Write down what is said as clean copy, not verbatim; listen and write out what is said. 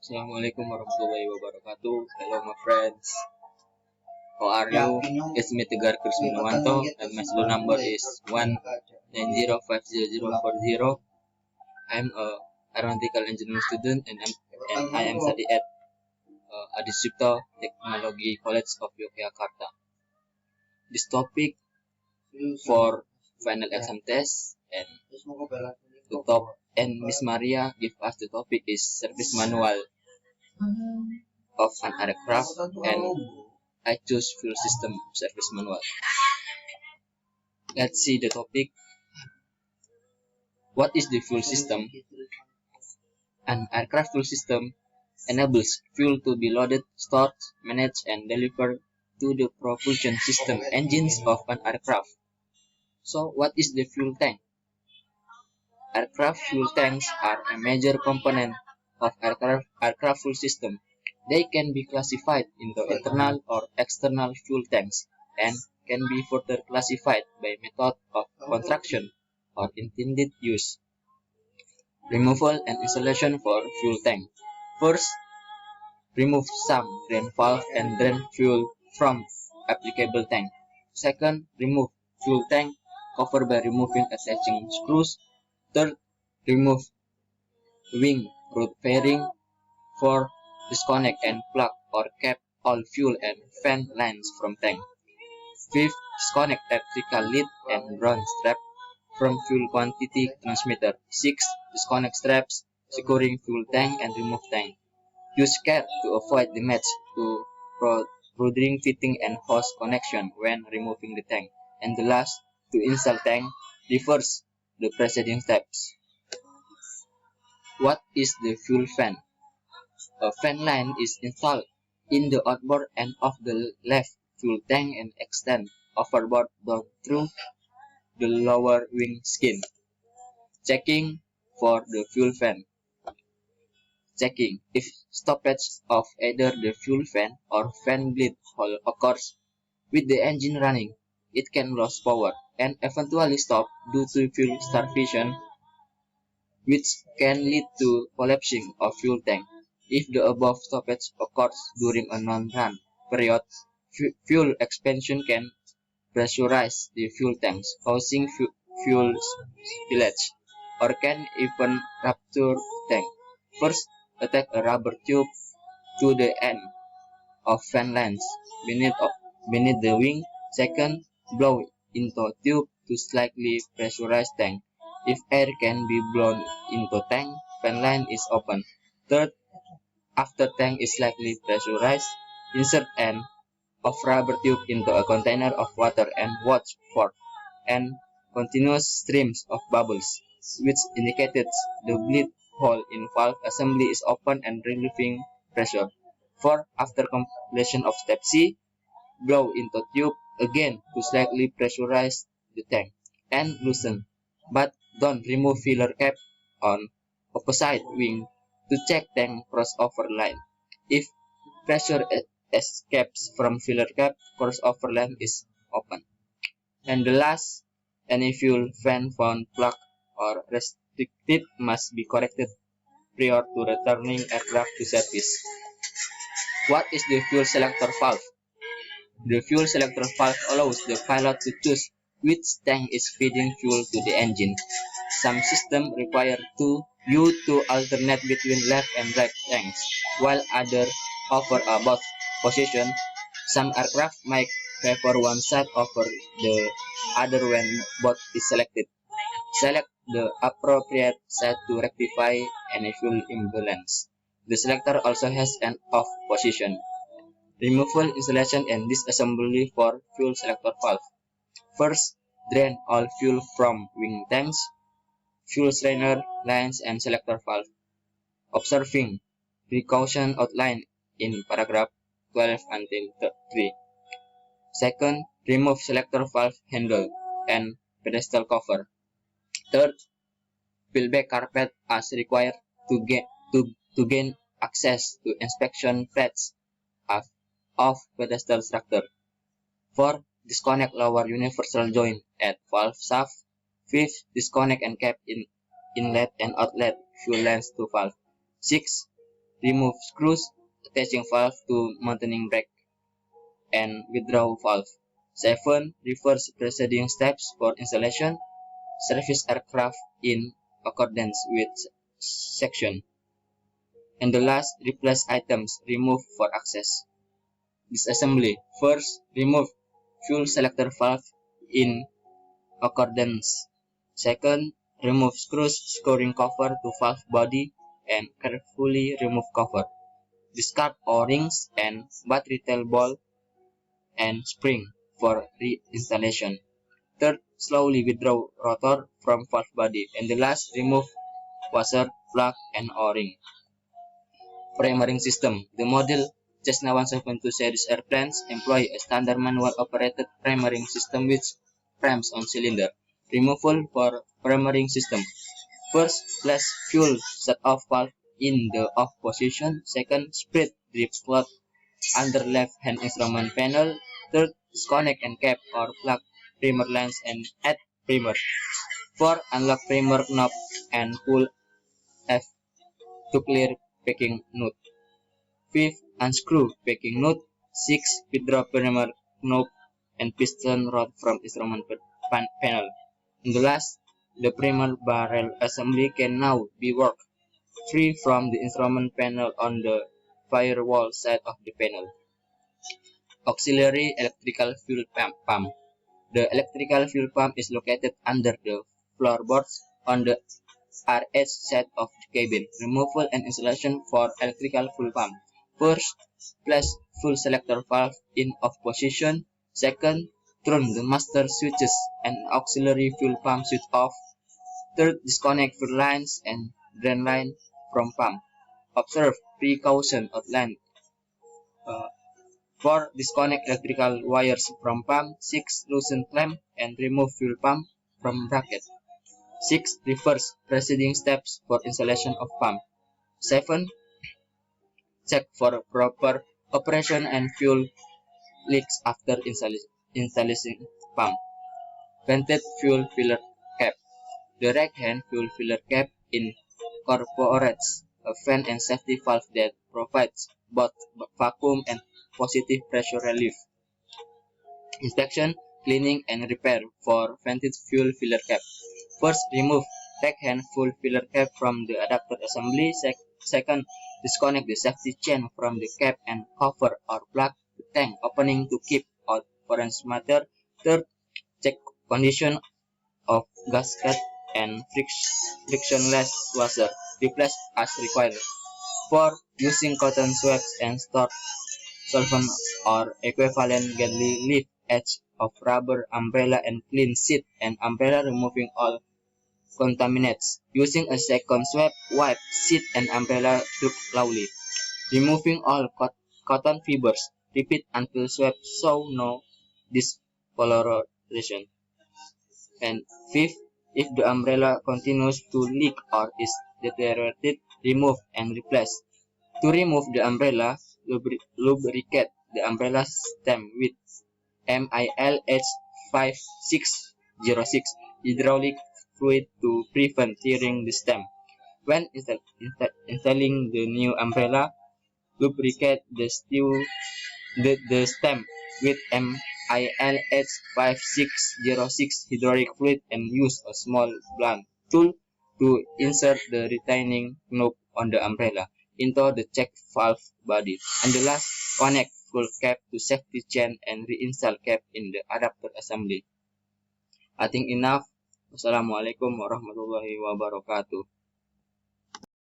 Assalamualaikum warahmatullahi wabarakatuh. Hello my friends. How are you? It's me Tegar Krisminawanto and my cell number is 190500040. I'm a aeronautical engineering student and I am studying at Adisipto Technology College of Yogyakarta. This topic for final exam test and Miss Maria give us the topic is service manual of an aircraft, and I choose fuel system service manual. Let's see the topic. What is the fuel system? An aircraft fuel system enables fuel to be loaded, stored, managed, and delivered to the propulsion system engines of an aircraft. So, what is the fuel tank? Aircraft fuel tanks are a major component of aircraft fuel system. They can be classified into internal or external fuel tanks and can be further classified by method of construction or intended use. Removal and installation for fuel tank. First, remove some drain valve and drain fuel from applicable tank. Second, remove fuel tank cover by removing attaching screws. Third, remove wing root fairing. Fourth, disconnect and plug or cap all fuel and fan lines from tank. Fifth, disconnect electrical lead and ground strap from fuel quantity transmitter. Sixth, disconnect straps securing fuel tank and remove tank. Use care to avoid damage to protruding fitting and hose connection when removing the tank. And the last, to install tank, reverse the preceding steps. What is the fuel fan? A fan line is installed in the outboard end of the left fuel tank and extend overboard down through the lower wing skin. Checking for the fuel fan. Checking if stoppage of either the fuel fan or fan bleed hole occurs with the engine running, it can lose power and eventually stop due to fuel starvation, which can lead to collapsing of fuel tank. If the above stoppage occurs during a non-run period, fuel expansion can pressurize the fuel tanks, causing fuel spillage, or can even rupture tank. First, attach a rubber tube to the end of fan lines beneath the wing. Second, blow into tube to slightly pressurize tank. If air can be blown into tank, fan line is open. Third, after tank is slightly pressurized, insert end of rubber tube into a container of water and watch for and continuous streams of bubbles, which indicates the bleed hole in valve assembly is open and relieving pressure. 4. After completion of step C, blow into tube again to slightly pressurize the tank and loosen, but don't remove filler cap on opposite wing to check tank crossover line. If pressure escapes from filler cap, crossover line is open. And the last, any fuel fan found plugged or restricted must be corrected prior to returning aircraft to service. What is the fuel selector valve? The fuel selector valve allows the pilot to choose which tank is feeding fuel to the engine. Some systems require you to alternate between left and right tanks, while others offer a both position. Some aircraft might favor one side over the other when both is selected. Select the appropriate side to rectify any fuel imbalance. The selector also has an off position. Removal, installation, and disassembly for fuel selector valve. First, drain all fuel from wing tanks, fuel strainer, lines, and selector valve, observing precaution outlined in paragraph 12 until 3. Second, remove selector valve handle and pedestal cover. Third, peel back carpet as required to gain access to inspection pads of pedestal structure. 4. Disconnect lower universal joint at valve shaft. 5th, disconnect and cap in inlet and outlet fuel lines to valve. 6. remove screws attaching valve to maintaining brake and withdraw valve. 7. Reverse preceding steps for installation. Service aircraft in accordance with section. And the last, replace items removed for access. Disassembly. First, remove fuel selector valve in accordance. Second, remove screws securing cover to valve body and carefully remove cover. Discard O-rings and battery tail ball and spring for reinstallation. Third, slowly withdraw rotor from valve body. And the last, remove washer, plug, and O-ring. Primering system. The model Cessna 172 series airplanes employ a standard manual-operated primering system with primes on cylinder. Removal for primering system. First, place fuel shut-off valve in the off position. Second, spread drip plug under left-hand instrument panel. Third, disconnect and cap or plug primer lines and add primer. 4. Unlock primer knob and pull F to clear packing nut. 5. Unscrew packing nut. 6. Withdraw primer knob and piston rod from instrument panel. And the last, the primer barrel assembly can now be worked free from the instrument panel on the firewall side of the panel. Auxiliary electrical fuel pump. The electrical fuel pump is located under the floorboards on the RH side of the cabin. Removal and installation for electrical fuel pump. First, place fuel selector valve in off position. Second, turn the master switches and auxiliary fuel pump switch off. Third, disconnect fuel lines and drain line from pump. Observe precaution outline. 4. Disconnect electrical wires from pump. 6. Loosen clamp and remove fuel pump from bracket. 6. Reverse preceding steps for installation of pump. 7. Check for proper operation and fuel leaks after installing pump. Vented fuel filler cap. The right-hand fuel filler cap incorporates a vent and safety valve that provides both vacuum and positive pressure relief. Inspection, cleaning, and repair for vented fuel filler cap. First, remove right-hand fuel filler cap from the adapter assembly. Second, disconnect the safety chain from the cap and cover or plug the tank opening to keep out foreign matter. Third, check condition of gasket and frictionless washer. Replace as required. 4. Using cotton swabs and stored solvent or equivalent gently lift edge of rubber umbrella and clean seat and umbrella, removing all contaminants. Using a second swab, wipe seat and umbrella thoroughly, removing all cotton fibers. Repeat until swab show no discoloration. And 5. If the umbrella continues to leak or is deteriorated, remove and replace. To remove the umbrella, lubricate the umbrella stem with MILH 5606 hydraulic fluid to prevent tearing the stem. When installing the new umbrella, lubricate the stem with MILH 5606 hydraulic fluid and use a small blunt tool to insert the retaining knob on the umbrella into the check valve body. And the last, connect full cap to safety chain and reinstall cap in the adapter assembly. I think enough. Wassalamualaikum warahmatullahi wabarakatuh.